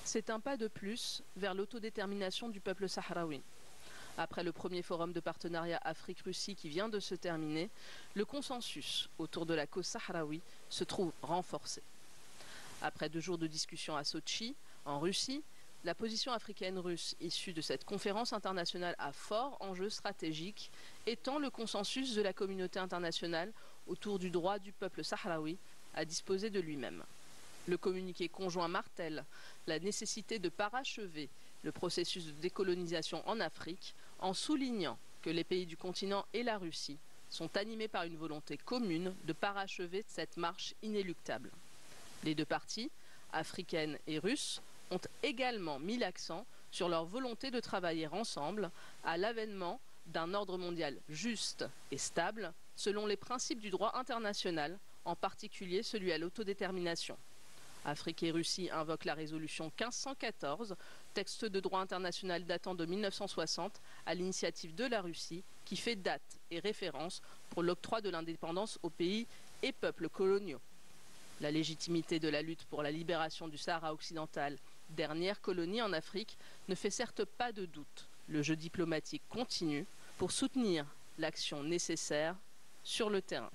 C'est un pas de plus vers l'autodétermination du peuple sahraoui. Après le premier forum de partenariat Afrique-Russie qui vient de se terminer, le consensus autour de la cause sahraoui se trouve renforcé. Après 2 jours de discussion à Sotchi, en Russie, la position africaine-russe issue de cette conférence internationale à fort enjeu stratégique étend le consensus de la communauté internationale autour du droit du peuple sahraoui à disposer de lui-même. Le communiqué conjoint martèle la nécessité de parachever le processus de décolonisation en Afrique en soulignant que les pays du continent et la Russie sont animés par une volonté commune de parachever cette marche inéluctable. Les 2 parties, africaines et russes, ont également mis l'accent sur leur volonté de travailler ensemble à l'avènement d'un ordre mondial juste et stable selon les principes du droit international, en particulier celui à l'autodétermination. Afrique et Russie invoquent la résolution 1514, texte de droit international datant de 1960, à l'initiative de la Russie, qui fait date et référence pour l'octroi de l'indépendance aux pays et peuples coloniaux. La légitimité de la lutte pour la libération du Sahara occidental, dernière colonie en Afrique, ne fait certes pas de doute. Le jeu diplomatique continue pour soutenir l'action nécessaire sur le terrain.